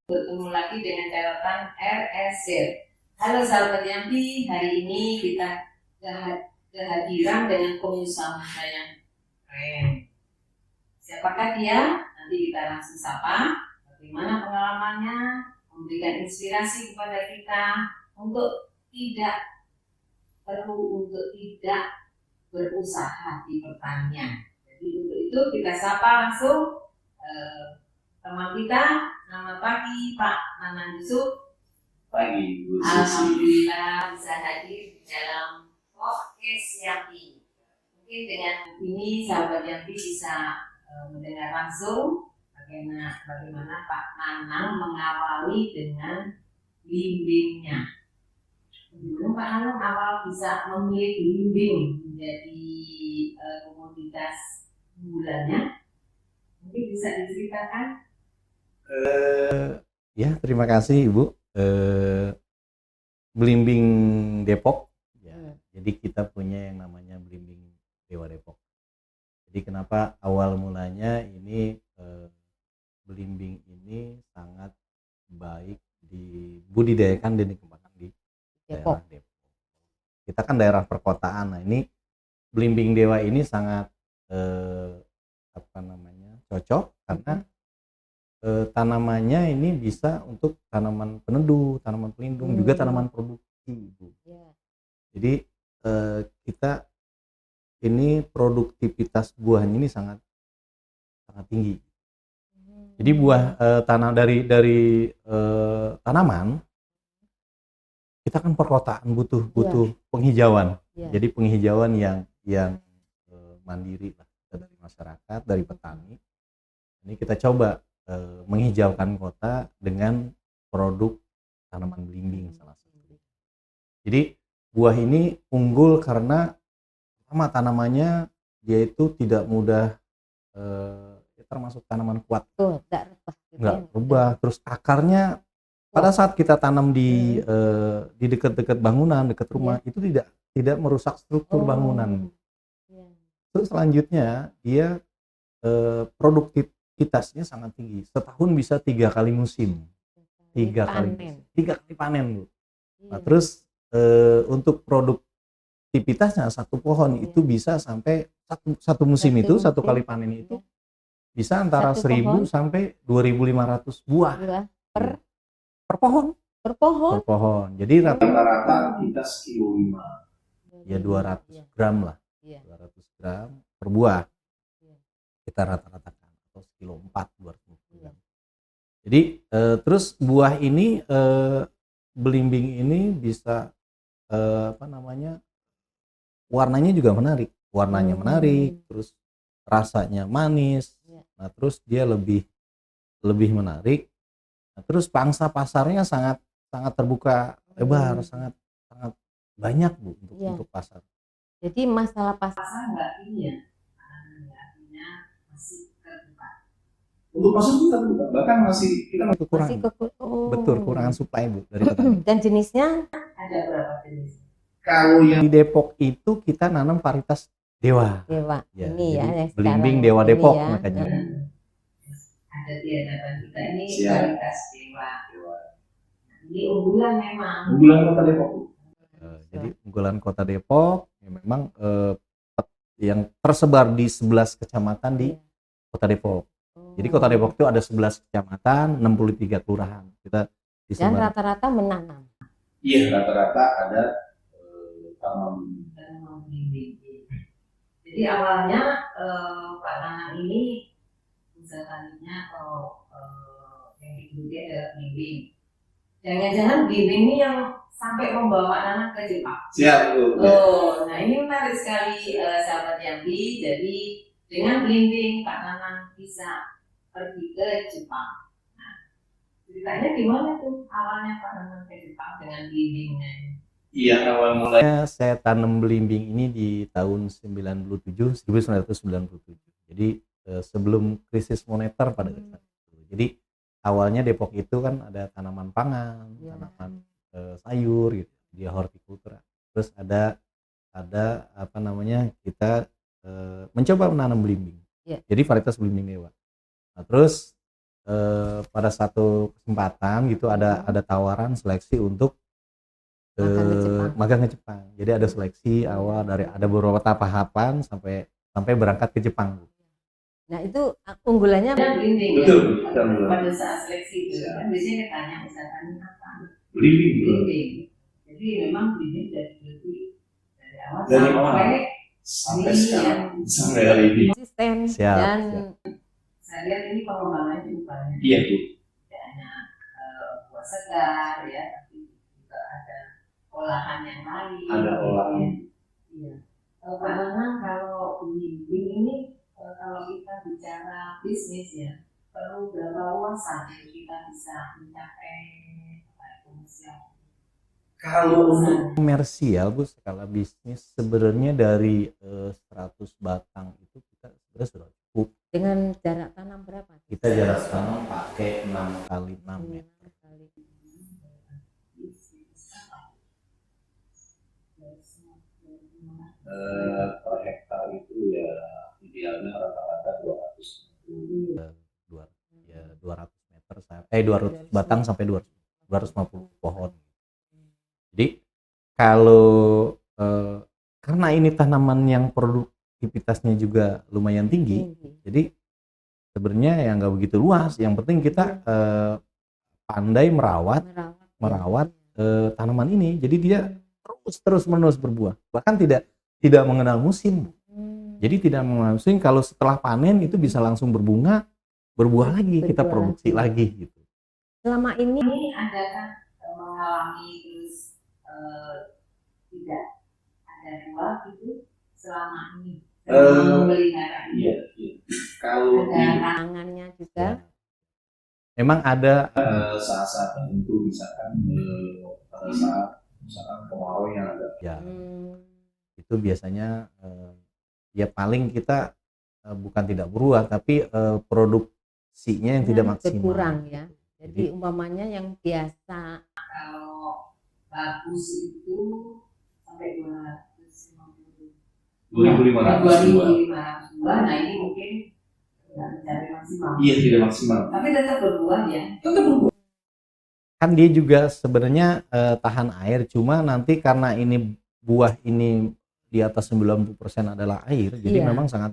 Bertemu lagi dengan catatan RSZ. Halo sahabat Yampi, hari ini kita kehadiran dengan pengusaha yang keren. Siapakah dia? Nanti kita langsung sapa. Bagaimana pengalamannya? Memberikan inspirasi kepada kita untuk tidak berusaha di pertanian. Jadi untuk itu kita sapa langsung teman kita. Selamat pagi Pak Nanan Yusuf. Pagi Bu Susi. Alhamdulillah bisa hadir di dalam podcast Yampi. Mungkin dengan ini sahabat Yampi bisa mendengar langsung bagaimana Pak Nanang mengawali dengan blimbingnya. Bagaimana Pak Nanang awal bisa memilih blimbing menjadi komoditas unggulannya? Mungkin bisa diceritakan? Ya, terima kasih Ibu. Belimbing Depok. Ya, jadi kita punya yang namanya Belimbing Dewa Depok. Jadi kenapa awal mulanya ini belimbing ini sangat baik dibudidayakan dan dikembangkan di daerah Depok. Kita kan daerah perkotaan. Nah, ini Belimbing Dewa ini sangat cocok karena tanamannya ini bisa untuk tanaman peneduh, tanaman pelindung, juga tanaman produksi, Bu. Jadi kita ini produktivitas buahnya ini sangat tinggi. Jadi buah tanah dari tanaman kita kan perkotaan butuh penghijauan. Jadi penghijauan yang mandiri lah dari masyarakat, dari petani. Ini kita coba menghijaukan kota dengan produk tanaman belimbing salah satu. Jadi buah ini unggul karena pertama tanamannya dia itu tidak mudah termasuk tanaman kuat. Nggak rebah. Terus akarnya pada saat kita tanam di dekat-dekat bangunan, dekat rumah itu tidak merusak struktur bangunan. Terus selanjutnya dia produktivitasnya sangat tinggi. Setahun bisa 3 kali musim. 3 kali panen, Bu. Nah, terus untuk produktivitasnya satu pohon itu bisa sampai satu musim itu satu kali panen itu bisa antara 1.000 sampai 2.500 buah per pohon. Jadi rata-rata kita sekilo 5. Ya 200 gram lah. 200 gram per buah. Kita rata-ratakan atau sekilo 4 250 gram. Jadi terus buah ini belimbing ini bisa warnanya juga menarik. Warnanya menarik, terus rasanya manis. Nah, terus dia lebih menarik. Nah, terus pangsa pasarnya sangat terbuka lebar, sangat banyak, Bu, untuk pasar. Jadi masalah pasar nggak ini ya, masih terbuka. Untuk pasar kita terbuka, bahkan kita masih kurang. Betul, kekurangan supply, Bu, dari petani. Dan jenisnya ada berapa jenis? Kalau yang di Depok itu kita nanam varietas Dewa. Ya, ini ya, yang belimbing Dewa Depok ya, makanya. Ada di hadapan kita ini varietas Dewa. Ini unggulan memang. Unggulan Kota Depok. Jadi unggulan Kota Depok ya memang yang tersebar di 11 kecamatan di Kota Depok. Jadi Kota Depok itu ada 11 kecamatan, 63 kelurahan. Kita dan rata-rata menanam. Iya, rata-rata ada tanam belimbing. Jadi awalnya Pak Nanang ini usaha taninya atau yang diikuti adalah belimbing. Jangan-jangan belimbing ini yang sampai membawa Nanang ke Jepang. Siap, Bu. Nah ini menarik sekali sahabat Yampi. Jadi dengan belimbing Pak Nanang bisa pergi ke Jepang. Nah, ceritanya gimana tuh awalnya Pak Nanang ke Jepang dengan belimbingnya? Iya, awal mulanya saya tanam belimbing ini di tahun 1997. Jadi sebelum krisis moneter pada saat itu. Jadi awalnya Depok itu kan ada tanaman pangan, tanaman sayur gitu, dia hortikultura. Terus ada kita mencoba menanam belimbing. Jadi varietas belimbing Dewa. Nah, terus pada satu kesempatan gitu ada tawaran seleksi untuk magang ke Jepang. Jadi ada seleksi awal dari ada beberapa tahapan sampai berangkat ke Jepang. Nah itu unggulannya Blimbing ya. Betul. Pada saat seleksi itu kan biasanya ditanya misalkan apa? Blimbing. Blimbing. Jadi memang blimbing dari awal sampai sekarang sampai hari ini. konsisten Siap, dan saya lihat ini pengembangannya juga banyak. Iya Bu. Tidak hanya buah segar ya, tapi juga ada olahan yang lain. Ada olahan. Iya. Pak Nanang, kalau blimbing ini kalau kita bicara bisnis ya, perlu berapa luasan kita bisa mencapai komersial? Kalau untuk komersial Bu, skala bisnis sebenarnya dari 100 batang itu kita sebenarnya sudah cukup. dengan jarak tanam berapa? Kita jarak tanam pakai 6 kali 6 meter. Per hektar itu ya idealnya rata-rata 200 meter 200 batang sampai 250 pohon. Jadi kalau karena ini tanaman yang produktivitasnya juga lumayan tinggi, jadi sebenarnya yang nggak begitu luas. Yang penting kita pandai merawat tanaman ini. Jadi dia terus menerus berbuah. Bahkan tidak mengenal musim. Jadi tidak mengenal musim. Kalau setelah panen itu bisa langsung berbuah lagi, kita produksi lagi gitu. Selama ini adakah mengalami terus tidak ada buah itu selama ini memelihara ini? Iya. Kalau Ada tangannya juga Memang ada saat-saat tertentu misalkan pada saat misalkan kemarau yang ada ya itu biasanya ya paling kita bukan tidak berbuah tapi produksinya yang tidak maksimal. berkurang ya. Jadi umpamanya yang biasa Kalau bagus itu sampai 2.500 buah. buah, nah ini mungkin nggak mencapai maksimal. Iya, tidak maksimal. Tapi tetap berbuah ya. Kan dia juga sebenarnya tahan air, cuma nanti karena ini buah ini di atas 90% adalah air, jadi memang sangat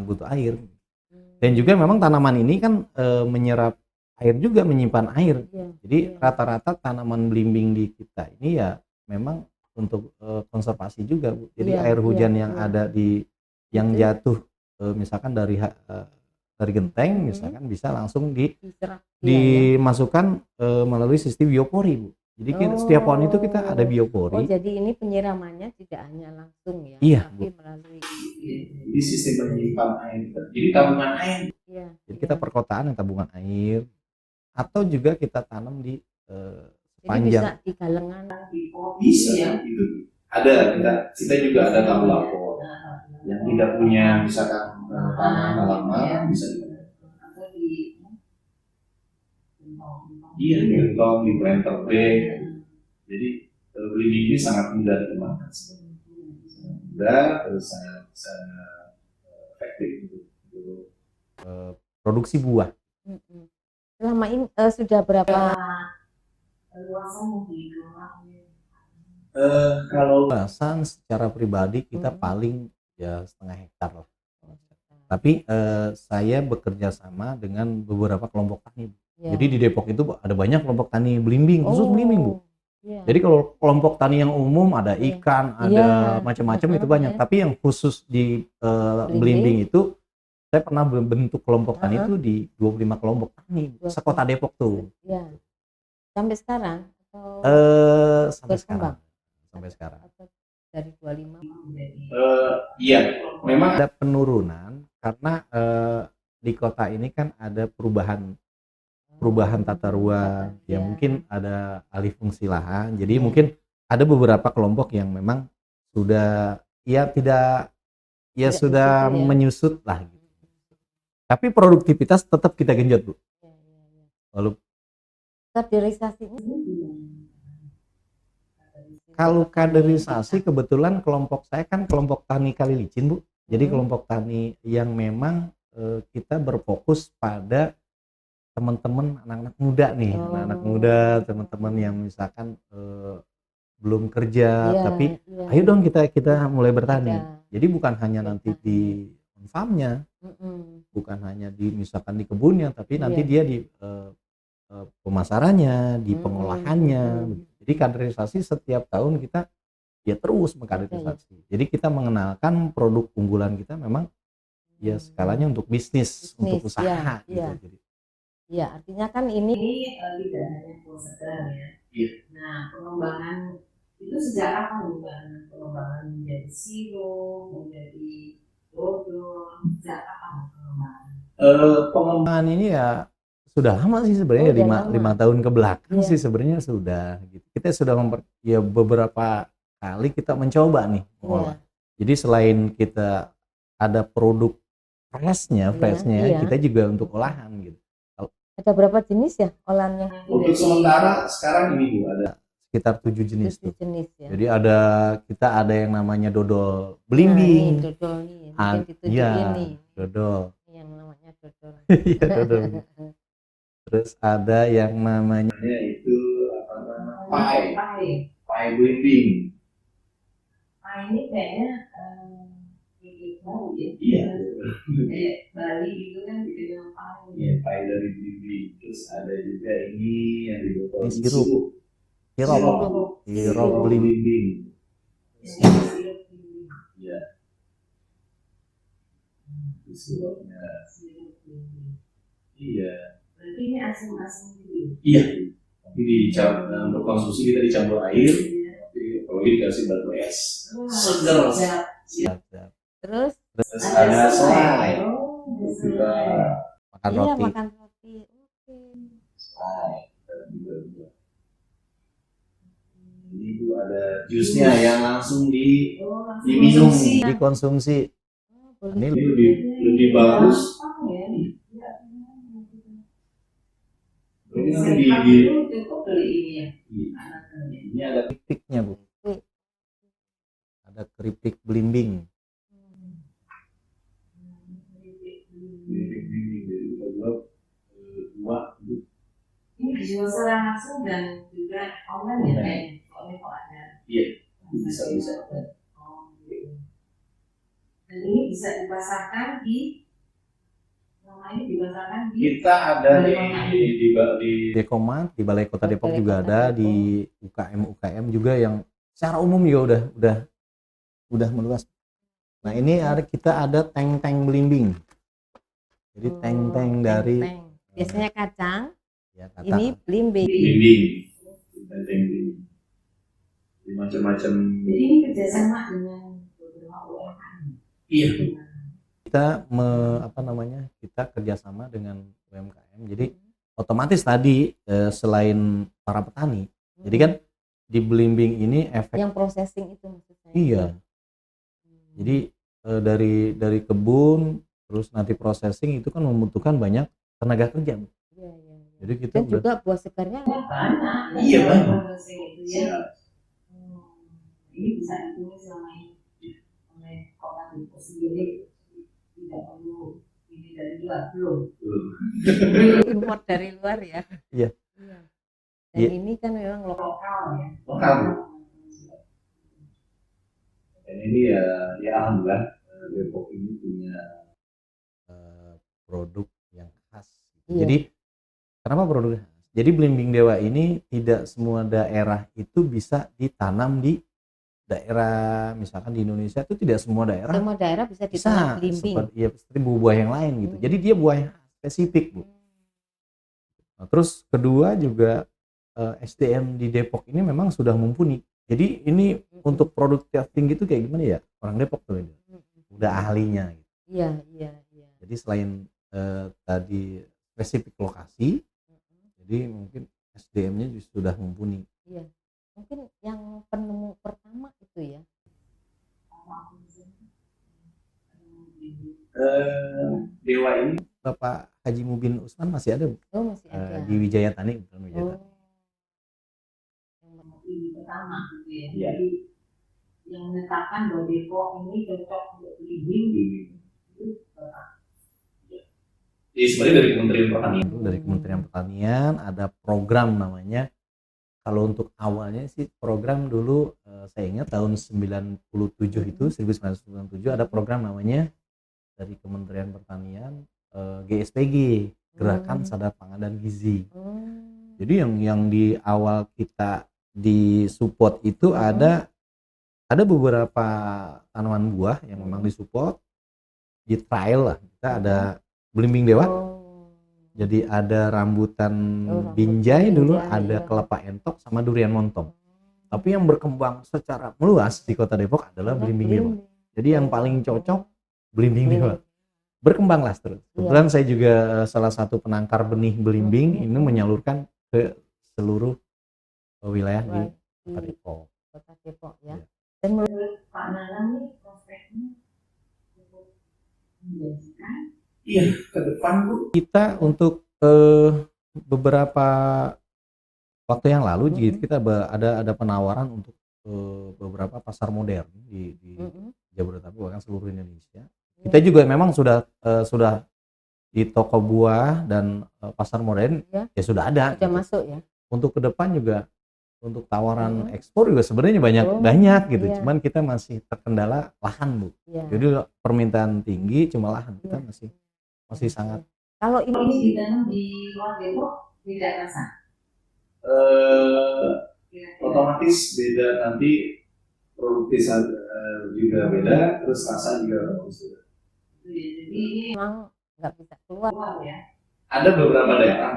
butuh air. Dan juga memang tanaman ini kan menyerap air juga, menyimpan air. Jadi rata-rata tanaman belimbing di kita ini ya memang untuk konservasi juga, Bu. Jadi air hujan yang ada yang jatuh misalkan dari genteng misalkan bisa langsung dimasukkan melalui sistem biopori, Bu. Jadi setiap pohon itu kita ada biopori. jadi ini penyiramannya tidak hanya langsung ya, Iya, tapi melalui Di sistem penyimpan air. Jadi tabungan air. Jadi kita perkotaan yang tabungan air, atau juga kita tanam di jadi sepanjang. bisa di galengan. Bisa ya. Itu ada kita juga ada tabulapor yang tidak punya misalkan tanah halaman bisa iya di gentong, di planter bag. Jadi belimbing ini sangat mudah dikembangkan, mudah terus sangat efektif untuk Produksi buah. Selama ini sudah berapa Luasan di rumah? kalau Luasan secara pribadi kita paling ya 1/2 hektar lah. Tapi saya bekerja sama dengan beberapa kelompok tani. Jadi di Depok itu ada banyak kelompok tani belimbing, khusus belimbing, Bu. Jadi kalau kelompok tani yang umum ada ikan, ada macam-macam itu banyak. Tapi yang khusus di belimbing itu saya pernah bentuk kelompok tani itu di 25 kelompok tani sekota Depok tuh. Sampai sekarang atau Sampai sekarang. Atau dari 25? iya memang Ada penurunan karena di kota ini kan ada perubahan tata ruang, ya mungkin ada alih fungsi lahan. Jadi mungkin ada beberapa kelompok yang memang sudah sudah menyusut lah gitu. Tapi produktivitas tetap kita genjot, Bu. Lalu kaderisasi kalau kaderisasi kebetulan kelompok saya kan kelompok tani Kali Licin, Bu. Jadi kelompok tani yang memang kita berfokus pada teman-teman anak-anak muda nih, anak-anak muda, teman-teman yang misalkan belum kerja, Iya, tapi iya. ayo dong kita mulai bertani. Iya. Jadi bukan hanya nanti di farmnya, bukan hanya di misalkan di kebunnya, tapi nanti Iya. dia di pemasarannya, di pengolahannya. Jadi kaderisasi setiap tahun kita ya terus mengkaderisasi. Jadi kita mengenalkan produk unggulan kita memang ya skalanya untuk bisnis, untuk usaha gitu. Iya. Jadi Iya, artinya kan ini Tidak hanya sekedar ya. Iya. Nah, pengembangan itu sejak kapan bukan pengembangan menjadi sirup, menjadi dodol, sejak kapan pengembangan? pengembangan ini ya sudah lama sih sebenarnya, udah lama. 5 tahun ke belakang Iya. sih sebenarnya sudah gitu. Kita sudah ya beberapa kali kita mencoba nih mengolah. Jadi selain kita ada produk freshnya, Iya. kita juga untuk olahan gitu. Ada berapa jenis ya olahan yang Untuk sementara sekarang ini Bu ada Sekitar 7 jenis tuh. jenis ya? Jadi kita ada yang namanya dodol Nah, ini belimbing. dodol nih, mungkin ditunjukin Iya, nih. dodol. Yang namanya dodol. Iya, dodol. Terus ada yang namanya itu apa namanya pie belimbing. Pie ini kayaknya tahu ya. Iya. Kayak Bali gitu kan dibilang pie. Iya, pie dari belimbing. Terus ada juga ini yang di botol Ini sirup. Sirup belimbing. Iya. Sirupnya. Iya. Berarti ini asam-asam gitu. Iya. Tapi untuk konsumsi kita dicampur air. Tapi kalau dikasih batu es, seger. Siap. Terus Terus ada selai. Kita Makan iya roti. makan roti. Oke. selai. Ini Bu ada jusnya yang langsung diminum. Dikonsumsi. Boleh. Ini Ini lebih bagus. Ini nanti cukup beli ini ya. ini ada keripiknya Bu. Ada keripik belimbing. Ini dijual secara langsung dan juga online ya kayaknya. Soalnya kok ada. Iya, bisa. Oh, gitu. Dan ini bisa dipasarkan di nama ini dipasarkan di kita ada di Dekomat, di Balai Kota Depok Balai juga Kota ada, Depok. di UKM juga yang secara umum ya udah meluas. Nah, ini kita ada tank-tank belimbing. Jadi tank-tank dari Teng-teng. Biasanya kacang, ya kata ini belimbing. belimbing. Di macam-macam. Jadi ini kerjasama dengan beberapa UMKM. Iya. kita kerjasama dengan UMKM. Jadi otomatis tadi selain para petani, jadi kan di belimbing ini efek Yang processing itu maksudnya. iya. Jadi dari kebun terus nanti processing itu kan membutuhkan banyak tenaga kerja. Iya. Jadi kita Dan juga buah segarnya Banyak. Iya, banyak. Itu ya. Ini bisa ditulis selama ini oleh Kota Depok sendiri, tidak perlu ini dari luar belum. import dari luar ya. Iya. Dan Iya. ini kan memang Lokal ya. Lokal. Dan ini ya alhamdulillah Depok ini punya produk yang khas. Iya. Jadi kenapa produk khas? Jadi belimbing dewa ini tidak semua daerah itu bisa ditanam di daerah, misalkan di Indonesia itu tidak semua daerah semua daerah bisa bisa ditanam belimbing. seperti buah-buah yang lain gitu. Jadi dia buah yang spesifik, Bu. Nah, terus kedua juga SDM di Depok ini memang sudah mumpuni. Jadi ini untuk produk tinggi itu kayak gimana ya? Orang Depok tuh ini. Udah ahlinya gitu. Iya. Jadi selain tadi spesifik lokasi, jadi mungkin SDM-nya juga sudah mumpuni. Iya. Mungkin yang penemu pertama itu ya. Dewa ini Bapak Haji Mubin Usman masih ada, Bu? Oh, masih ada. Di Wijaya Tani, bukan Wijaya Oh. Tani. Ini pertama gitu ya. Iya. Jadi yang menetapkan bahwa Depok ini cocok untuk belimbing itu Bapak. sebenarnya dari Kementerian Pertanian. dari Kementerian Pertanian, ada program namanya. Kalau untuk awalnya sih program dulu saya ingat tahun 97 itu 1997 ada program namanya dari Kementerian Pertanian GSPG, Gerakan Sadar Pangan dan Gizi. Jadi yang di awal kita disupport itu ada beberapa tanaman buah yang memang disupport, di trial lah. Kita ada belimbing dewa. Jadi ada rambutan binjai dulu, ada kelapa entok sama durian montong. Tapi yang berkembang secara meluas di Kota Depok adalah belimbing dewa. Jadi yang paling cocok belimbing dewa. Berkembanglah terus. Kebetulan saya juga salah satu penangkar benih belimbing, ini menyalurkan ke seluruh wilayah di Kota Depok. Kota Depok ya. Ya. Dan Pak Nanang nih prospeknya cukup menjanjikan. Iya, ke depan Bu. Kita untuk beberapa waktu yang lalu kita ada penawaran untuk beberapa pasar modern di Jabodetabek bahkan seluruh Indonesia. Kita juga memang sudah di toko buah dan pasar modern ya sudah ada. sudah masuk ya. Untuk ke depan juga untuk tawaran ekspor juga sebenarnya banyak gitu. Iya. Cuman kita masih terkendala lahan, Bu. Iya. Jadi permintaan tinggi cuma lahan kita masih sangat. Kalau Ini ditanam di luar Depok tidak rasa. Otomatis beda nanti, produktif juga beda, terus rasa juga bagus. Jadi ini memang nggak bisa keluar. luar ya. Ada beberapa daerah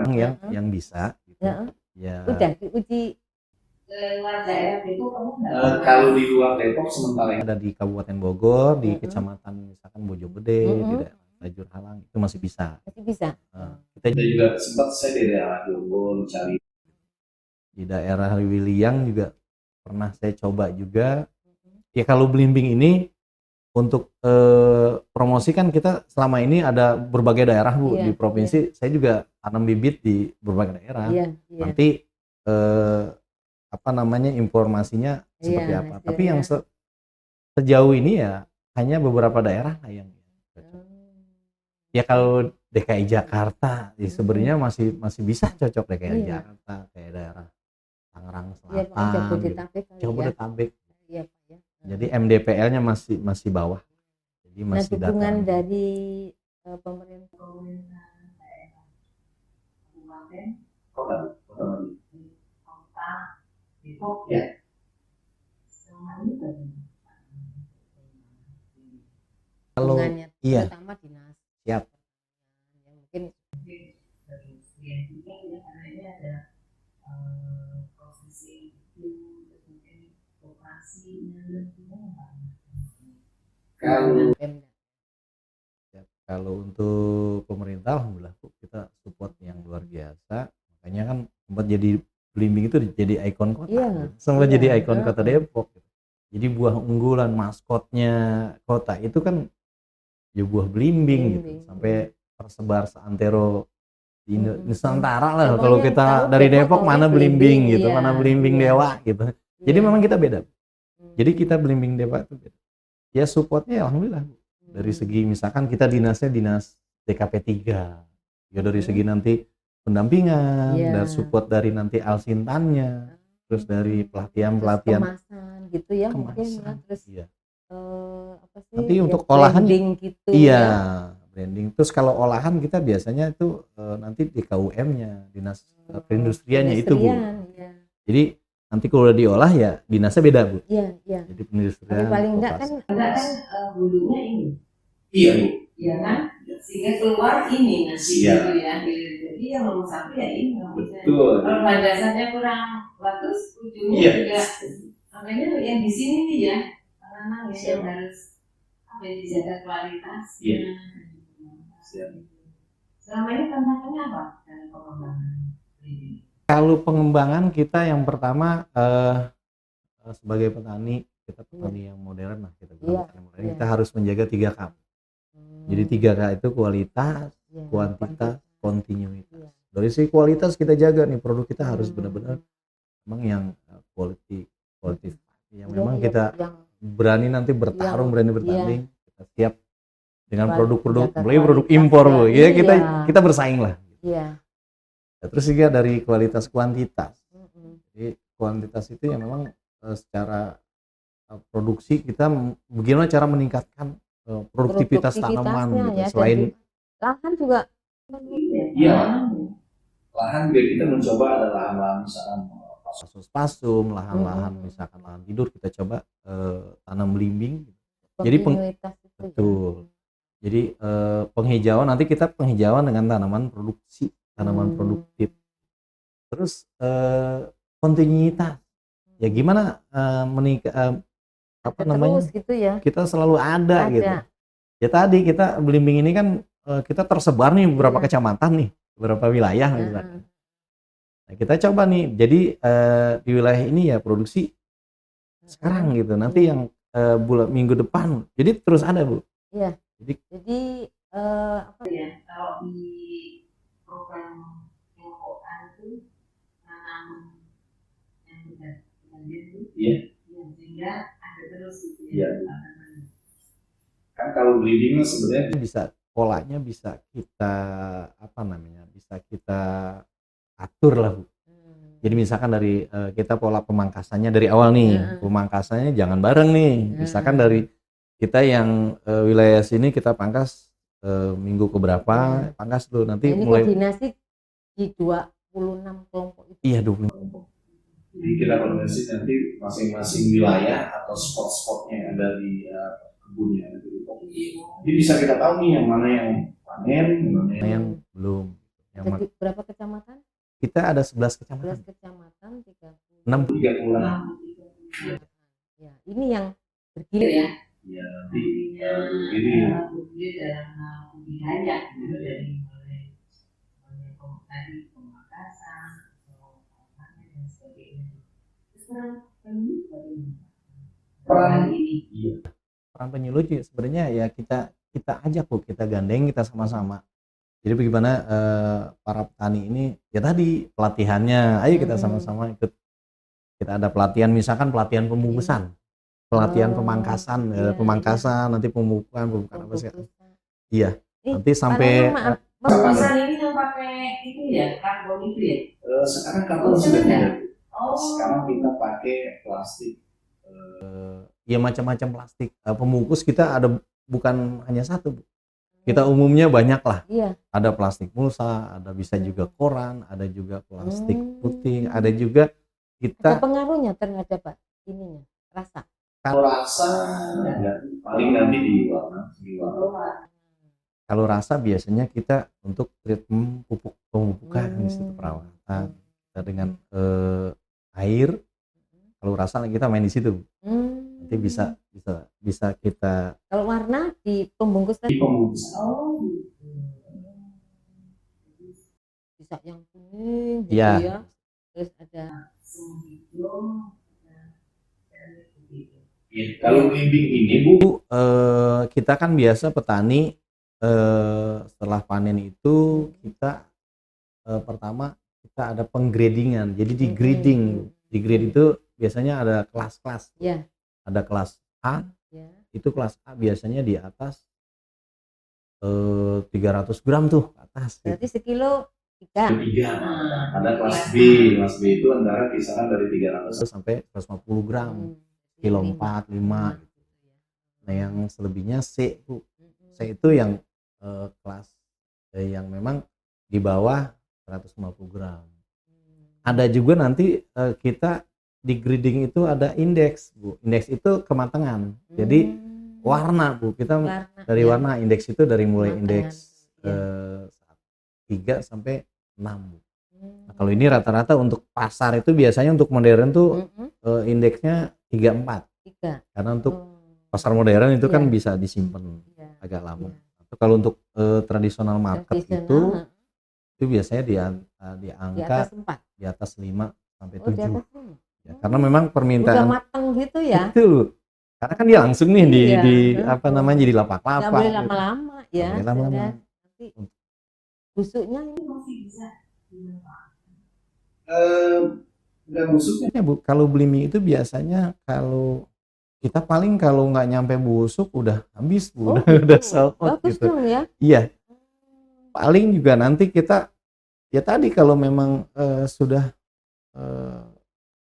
yang bisa gitu. Ya. Udah diuji Luar daerah Depok kamu nggak? kalau di luar Depok sementara ini Ada di Kabupaten Bogor, di kecamatan misalkan Bojonggede, di daerah Lajur Halang itu masih bisa. masih bisa. Kita kita juga sempat saya di daerah Jombor cari. di daerah Wiliang juga pernah saya coba juga. Ya kalau belimbing ini untuk promosi kan kita selama ini ada berbagai daerah Bu Iya, di provinsi. Saya juga tanam bibit di berbagai daerah. Iya. Nanti informasinya seperti Iya, apa. hasilnya. Tapi yang sejauh ini ya hanya beberapa daerah lah yang ya kalau DKI Jakarta ya sebenarnya masih bisa cocok DKI Iya. Jakarta kayak daerah Tangerang Iya, Selatan, Jabodetabek kali ya. Jabodetabek. Iya, Pak ya. Jadi MDPL-nya masih bawah. Jadi Nah, masih dukungan datang. dari pemerintah Daerah Kabupaten Kota Kota Depok Ya. Selama ini bagaimana? Kalau dukungannya iya. terutama dinas. Siap. Yang mungkin Dari sekian juga ya karena ini ada prosesi itu terus mungkin operasinya dan gimana. Kalau Pemda. Kalau untuk pemerintah, alhamdulillah Bu, kita support yang luar biasa. Makanya kan sempat jadi belimbing itu jadi ikon kota. Iya. Sempat Iya. jadi ikon kota Depok. Jadi buah unggulan maskotnya kota itu kan ya buah belimbing gitu. Belimbing. Sampai tersebar seantero di Nusantara lah. Pokoknya Kalau kita tahu dari Depok Depok taunya mana belimbing gitu, iya, mana belimbing iya. dewa gitu. Jadi Iya. memang kita beda. Jadi Hmm. kita belimbing dewa itu beda. Ya supportnya alhamdulillah. Dari segi misalkan kita dinasnya dinas DKP 3. Ya dari segi nanti pendampingan, Iya. dan support dari nanti alsintannya, terus dari pelatihan-pelatihan kemasan gitu ya mungkin ya. kemasan. Terus Iya. apa sih? Nanti ya, untuk olahan branding gitu. Iya, ya. branding. Terus kalau olahan kita biasanya itu nanti di KUM-nya, dinas perindustriannya itu Bu. Perindustrian, iya. Jadi nanti kalau udah diolah ya dinasnya beda Bu. Iya, iya. Jadi Tapi perindustrian. paling enggak kan koperasi. Enggak kan hulunya ini, iya Bu, ya kan? Sehingga keluar ini nasi Iya. gitu ya. Jadi yang nomor satu ya ini maksudnya. betul. Kalau bahan dasarnya kurang bagus, ujungnya Iya. juga makanya yang di sini nih ya, karena ya yang harus dijaga kualitasnya. Iya. Siap. Selama ini tantangannya apa dalam pengembangan ini? Kalau pengembangan kita yang pertama sebagai petani, kita petani yang modern lah kita bilang Iya, petani modern, iya. kita harus menjaga 3K. Jadi 3K itu kualitas, Iya, kuantitas, kontinuitas. Iya. Dari segi kualitas kita jaga nih produk kita harus benar-benar memang yang quality yang memang Iya, kita yang berani nanti bertarung, Yang- berani bertanding, kita siap dengan Kualitas, produk-produk, jaga apalagi produk kualitas impor ya. Bu. Ya Iya. kita bersaing lah. iya. Terus juga dari kualitas kuantitas. Mm-mm. Jadi kuantitas itu yang memang secara produksi kita bagaimana cara meningkatkan produktivitas tanaman Produktivitasnya gitu. ya, dan Selain juga lahan juga. Iya, lahan juga kita mencoba ada lahan-lahan misalkan pasum, lahan-lahan misalkan lahan tidur kita coba tanam belimbing. Jadi Kontinuitas itu ya. betul. Jadi penghijauan nanti kita penghijauan dengan tanaman produksi, tanaman produktif. Terus kontinuitas. Ya gimana apa namanya? Terus gitu ya. Kita selalu ada Ada. gitu. Ya tadi kita belimbing ini kan kita tersebar nih beberapa Iya. kecamatan nih, beberapa wilayah Heeh. misalnya. Nah, kita coba nih, jadi di wilayah ini ya produksi sekarang gitu. Nanti Iya. yang bulan minggu depan, jadi terus ada Bu. Iya. Jadi Apa Ya, kalau di program kelompok itu nanam yang benar itu, Iya. sehingga ada terus gitu Iya. ya. Kan kalau breeding sebenarnya bisa polanya bisa kita apa namanya? Bisa kita atur lah Bu. Jadi misalkan dari kita pola pemangkasannya dari awal nih, pemangkasannya jangan bareng nih. Misalkan dari kita yang wilayah sini kita pangkas minggu keberapa, pangkas dulu nanti ini mulai koordinasi di 26 kelompok itu. iya 20. jadi kita koordinasi nanti masing-masing wilayah atau spot-spotnya yang ada di kebunnya gitu. Jadi bisa kita tahu nih yang mana yang panen, yang mana yang belum. Yang Jadi berapa kecamatan? kita ada 11 kecamatan. 11 kecamatan, 30. 30. Ya, ini yang bergilir ya. Ya, nanti begini dalam budidaya gitu, dari mulai tadi pemangkasan, panen dan sebagainya. Sekarang peran ini Peran penyuluh juga sebenarnya ya kita ajak Bu, kita gandeng, kita sama-sama. Jadi bagaimana para petani ini ya tadi pelatihannya, ayo kita sama-sama ikut. Kita ada pelatihan misalkan pelatihan pemungkusan, pelatihan pemangkasan, pemangkasan nanti pemupukan apa sih? Iya. Nanti sampai pemangkasan ini yang pakai itu ya, karbon itu ya. sekarang karbon sudah tidak. Sekarang kita pakai plastik. Ya macam-macam plastik. Pembungkus kita ada bukan hanya satu Bu. Kita umumnya banyak lah. Iya. Ada plastik mulsa, ada bisa juga koran, ada juga plastik putih, ada juga kita. Ada pengaruhnya terhadap Pak ininya rasa. Kalau rasa paling nanti di warna. Kalau rasa biasanya kita untuk treatment pupuk pemupukan di situ perawatan kita dengan air. Kalau rasa kita main di situ. Nanti bisa kita. Kalau warna di pembungkus tadi. Di pembungkus. Bisa yang kuning gitu Ya. ya. Terus ada Ya, kalau bimbing ini Bu, kita kan biasa petani setelah panen itu kita pertama kita ada penggradingan. Jadi di grading, di grade itu biasanya ada kelas-kelas. Ya. Ada kelas A, Ya. itu kelas A biasanya di atas 300 gram tuh ke atas. Berarti sekilo 3. Ada kelas B. Kelas B itu antara kisaran dari 300 sampai 150 gram, kilo 4, 5. Nah yang selebihnya C, Bu. C itu yang kelas yang memang di bawah 150 gram. Ada juga nanti kita di grading itu ada indeks, Bu. Indeks itu kematangan. Jadi warna, Bu. Kita dari warna indeks itu dari mulai indeks 3 sampai 6. Nah, kalau ini rata-rata untuk pasar itu biasanya untuk modern tuh indeksnya 34. 3. Karena untuk pasar modern itu kan bisa disimpan agak lama. Kalau untuk tradisional market itu biasanya di angka di atas 5 sampai 7. Ya, karena memang permintaan udah matang gitu ya. Itu. Karena kan dia langsung nih di apa namanya di lapak-lapak. Nggak boleh lama-lama ya. Nggak boleh lama-lama. Nanti busuknya ini masih bisa. nggak busuknya. Ya, Bu, kalau belimbing itu biasanya kalau kita paling kalau nggak nyampe busuk udah habis, Bu. Udah sold out bagus gitu. dong ya. Iya. Paling juga nanti kita Ya tadi kalau memang sudah eh,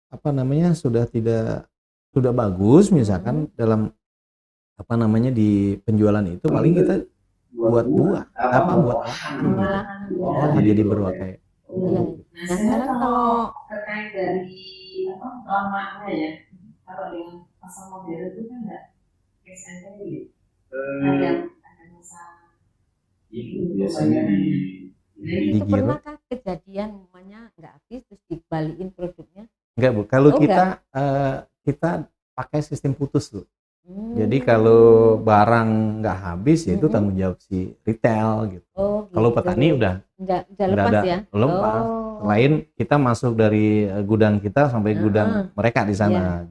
apa namanya sudah bagus misalkan dalam apa namanya di penjualan itu paling kita buat buah apa buat olahan gitu. Olahan. Olah jadi berbuat kayak Iya. Nah, Nah, sekarang sekarang kalau terkait dari apa lamanya ya, kalau dengan pasang model itu kan nggak kesannya gitu. Ada masalah. Itu biasanya itu Gigi pernahkah kejadian umpamanya nggak habis terus dibalikin produknya? enggak Bu, kalau Oh, kita pakai sistem putus Bu. Hmm. Jadi kalau barang nggak habis ya itu Mm-mm. tanggung jawab si retail gitu. Oh, Kalau gitu. petani udah Udah udah lepas ada ya? lepas. Oh. Selain kita masuk dari gudang kita sampai gudang Heeh. mereka di sana,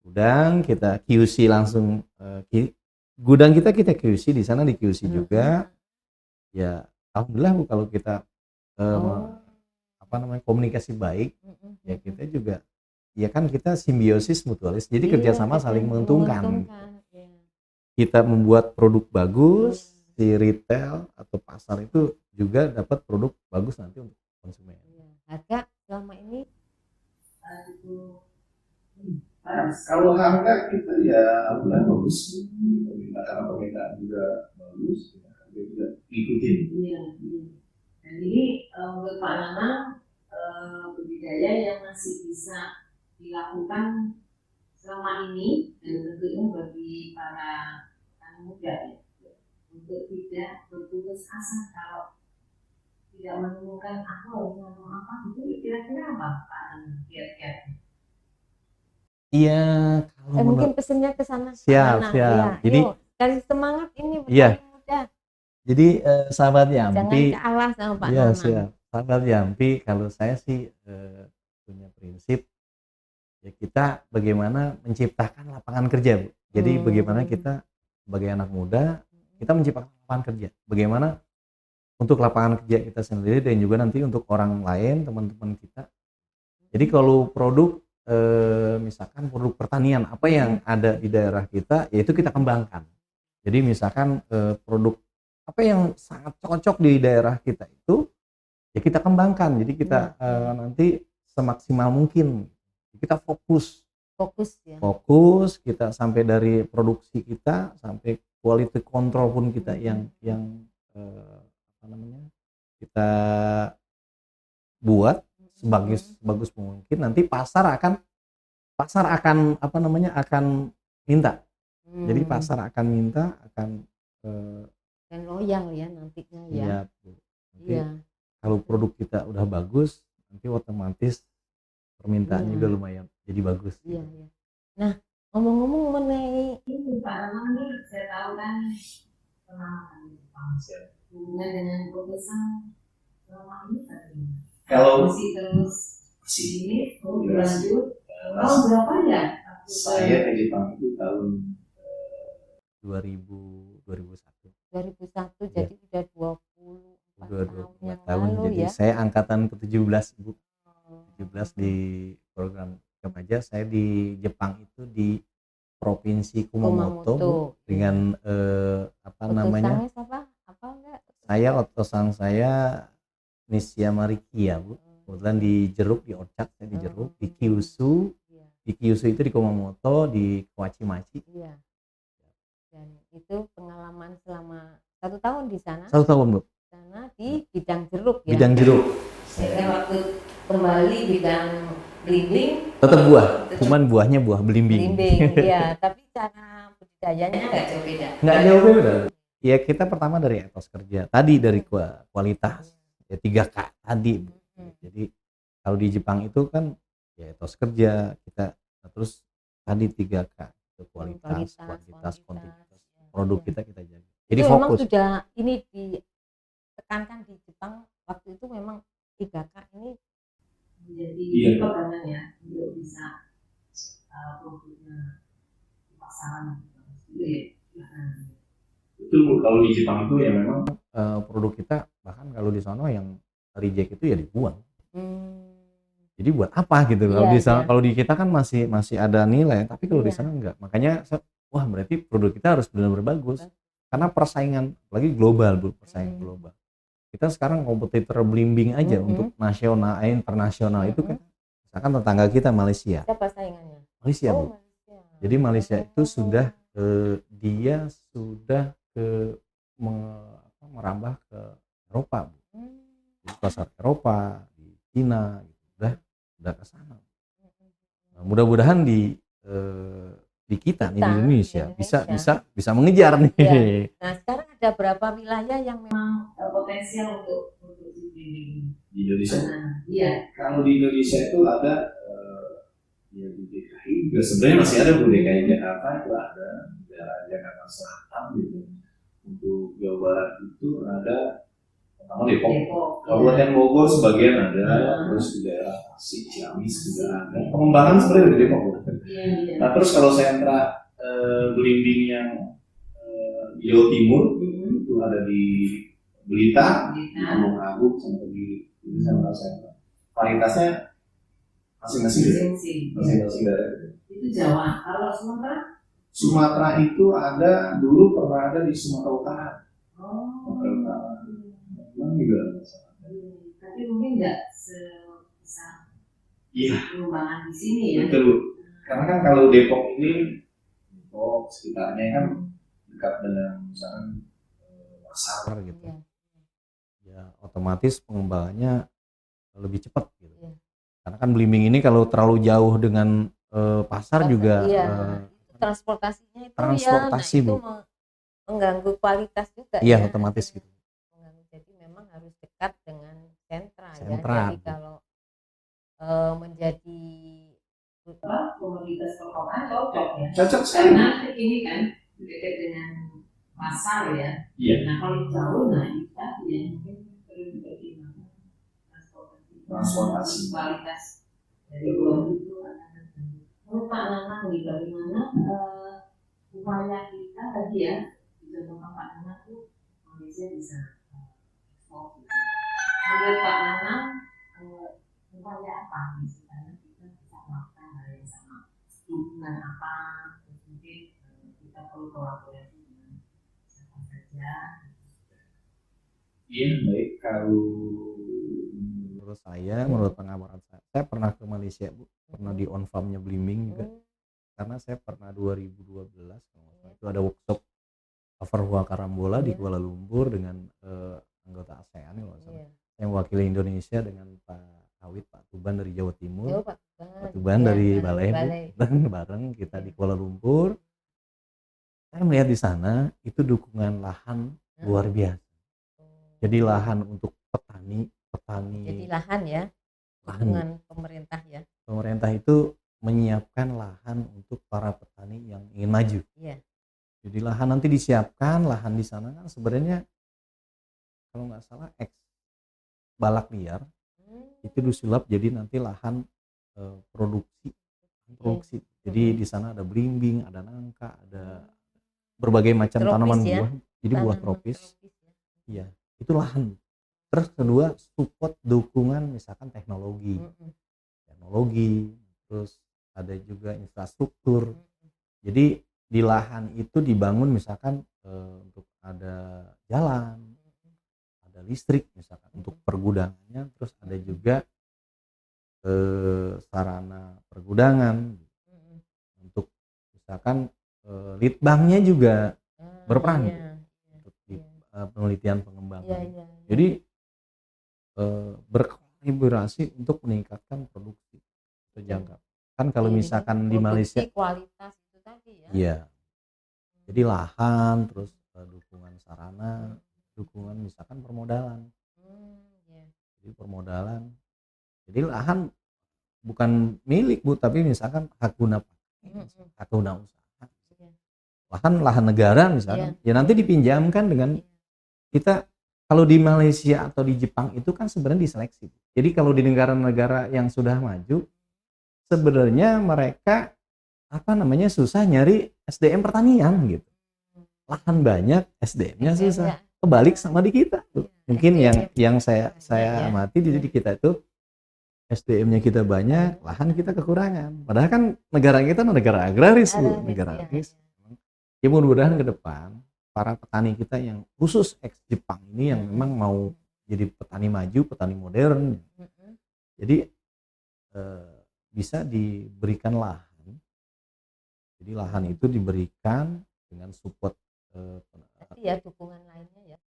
gudang kita QC langsung gudang kita QC di sana di QC juga. Ya alhamdulillah Bu kalau kita apa namanya komunikasi baik ya kita juga ya kan kita simbiosis mutualis jadi Iya, kerjasama kita saling menguntungkan. Iya. Kita membuat produk bagus si retail atau pasar itu juga dapat produk bagus nanti untuk konsumen. Iya. Harga selama ini kalau harga kita ya alhamdulillah bagus, karena permintaan juga bagus, kita juga ikutin. Iya. Dan ini menurut Pak Nanang budidaya yang masih bisa dilakukan selama ini dan tentunya bagi para petani muda ya untuk tidak berputus asa kalau tidak menemukan aku harus nanam apa itu kira-kira apa Pak Nanang kiat-kiatnya? Iya, kalau mungkin pesennya ke sana. Siap. Ya, Jadi kasih semangat ini iya. petani muda. Jadi sahabat Jangan Yampi, kalah sama Pak iya Nanang. siap. Sahabat Yampi, kalau saya sih punya prinsip ya kita bagaimana menciptakan lapangan kerja, Bu. Jadi bagaimana kita sebagai anak muda kita menciptakan lapangan kerja. Bagaimana untuk lapangan kerja kita sendiri dan juga nanti untuk orang lain, teman-teman kita. Jadi kalau produk misalkan produk pertanian apa yang ada di daerah kita yaitu kita kembangkan. Jadi misalkan produk apa yang sangat cocok di daerah kita itu ya kita kembangkan. Jadi kita nanti semaksimal mungkin kita fokus ya. Fokus kita sampai dari produksi kita sampai quality control pun kita yang apa namanya kita buat sebagus mungkin. Nanti pasar akan apa namanya akan minta. Jadi pasar akan minta dan loyal ya nantinya ya. Iya, Bu. Nanti kalau produk kita udah bagus nanti otomatis permintaannya juga lumayan jadi bagus. Iya. Nah, ngomong-ngomong mengenai ini Pak Nanang nih saya tahu kan pernah hubungan dengan proposal selama ini tadi. Kalau masih terus sini berlanjut tahun berapa ya? Saya ke Jepang itu tahun 2001 jadi udah 24 tahun jadi ya. saya angkatan ke-17 Bu. 17 di program remaja saya di Jepang itu di Provinsi Kumamoto Bu, dengan apa namanya? Otosan saya Nishia Marikia Bu. Kebetulan di Jeruk di Orchard saya di Jeruk di Kyushu. Di Kyushu itu di Kumamoto di Kawachimachi. Iya. Dan itu pengalaman selama 1 tahun di sana. 1 tahun Bu. Sana di bidang jeruk ya. Bidang jeruk. Saya waktu kembali bidang belimbing. Tetap buah, cuman buahnya buah belimbing. Iya, tapi cara budidayanya nggak jauh beda. Nggak jauh beda. Ya kita pertama dari etos kerja, tadi dari kualitas, ya 3K tadi. Jadi kalau di Jepang itu kan ya etos kerja kita, terus tadi 3K itu kualitas, kuantitas, produk kita jaga. Jadi itu fokus. Memang sudah ini ditekankan di Jepang waktu itu memang 3K ini menjadi pegangan ya untuk bisa produknya di pasaran gitu ya. Betul Bu, kalau di Jepang itu ya memang produk kita bahkan kalau di sana yang reject itu ya dibuang. Jadi buat apa gitu? Kalau di sana, kalau di kita kan masih ada nilai, tapi kalau di sana enggak. Makanya wah berarti produk kita harus benar-benar bagus. Karena persaingan lagi global Bu, persaingan global. kita sekarang kompetitor belimbing aja untuk nasional, internasional itu kan, misalkan tetangga kita Malaysia. Siapa saingannya? Malaysia, Bu. Malaysia. Jadi Malaysia itu sudah dia sudah merambah ke Eropa, Bu. Di pasar Eropa, di Cina, gitu. Udah ke sana. Nah, mudah-mudahan di kita nih di Indonesia bisa mengejar nih. Ya. Nah, sekarang ada berapa wilayah yang memang potensial untuk di Indonesia. Iya. Kalau di Indonesia itu ada ya di DKI juga sebenarnya masih ada, Bu. DKI Jakarta itu ada, daerah Jakarta Selatan gitu. Untuk Jawa Barat itu ada pertama Depok. Kabupaten Bogor sebagian ada, terus di daerah Tasik, Ciamis juga ada. Pengembangan sebenarnya di Depok. Iya. Nah, terus kalau sentra belimbing yang di Jawa Timur itu ada di Blitar, di Tulung Agung, sampai di sentra-sentra. Varietasnya masing-masing daerah. Itu Jawa. Kalau Sumatera? Sumatera itu ada, dulu pernah ada di Sumatera Utara. Sumatera Utara. Memang juga ada masalah. Tapi mungkin nggak sebesar pengembangan di sini ya. Betul. Karena kan kalau Depok ini, Depok sekitarnya kan dekat dengan misalkan pasar gitu. Ya otomatis pengembangannya lebih cepat gitu. Karena kan belimbing ini kalau terlalu jauh dengan pasar juga transportasinya itu transportasi, itu mengganggu kualitas juga. Iya, otomatis gitu. Jadi memang harus dekat dengan sentra. Ya. Jadi Bu. kalau menjadi komoditas perkotaan cocok ya. Cocok sekali. Karena ini kan dekat dengan pasar ya. Iya. Nah kalau jauh, nah kita ya mungkin perlu dipertimbangkan transportasi kualitas dari buah itu. Menurut Pak Nanang nih, bagaimana upaya kita tadi ya, dicontohkan Pak Nanang itu Malaysia bisa ekspor. Menurut Pak Nanang, upaya apa misalnya kita bisa melakukan hal yang sama, dukungan apa, mungkin kita perlu kolaborasi dengan siapa saja. Iya, baik. Kalau menurut saya, menurut pengamatan saya pernah ke Malaysia, Bu. Pernah di on farmnya belimbing juga. Karena saya pernah 2012 itu ada workshop Afarwa Karambola di Kuala Lumpur dengan anggota ASEAN yang mewakili Indonesia dengan Pak Awit, Pak Tuban dari Jawa Timur, Pak Tuban dari Balai, bareng kita di Kuala Lumpur. Saya melihat di sana itu dukungan lahan luar biasa. Jadi lahan untuk petani. Jadi lahan ya, dukungan pemerintah ya. Pemerintah itu menyiapkan lahan untuk para petani yang ingin maju. Iya. Jadi lahan nanti disiapkan, lahan di sana kan sebenarnya kalau nggak salah balak liar itu disulap jadi nanti lahan produksi. Jadi di sana ada belimbing, ada nangka, ada berbagai macam tropis, tanaman ya? buah. Jadi buah tropis. Iya, itu lahan. Terus kedua support dukungan misalkan teknologi, terus ada juga infrastruktur. Jadi di lahan itu dibangun misalkan untuk ada jalan, ada listrik misalkan untuk pergudangannya, terus ada juga sarana pergudangan untuk misalkan litbangnya juga berperan untuk di penelitian pengembangan. Jadi berkolaborasi untuk meningkatkan produksi terjangkau. Kan kalau misalkan di Malaysia kualitas itu tadi ya. Iya. Jadi lahan, terus dukungan sarana, dukungan misalkan permodalan. Jadi permodalan. Jadi lahan bukan milik, Bu, tapi misalkan hak guna usaha. Lahan negara misalkan. Ya nanti dipinjamkan dengan kita. Kalau di Malaysia atau di Jepang itu kan sebenarnya diseleksi. Jadi kalau di negara-negara yang sudah maju, sebenarnya mereka susah nyari SDM pertanian gitu. Lahan banyak, SDM-nya susah. Kebalik sama di kita. Mungkin yang saya amati di kita itu SDM-nya kita banyak, lahan kita kekurangan. Padahal kan negara kita negara agraris, Bu, negara agraris. Ya mudah-mudahan ke depan para petani kita yang khusus ex Jepang ini yang memang mau jadi petani maju, petani modern. Jadi bisa diberikan lahan. Jadi lahan itu diberikan dengan support Tapi ya dukungan lainnya ya.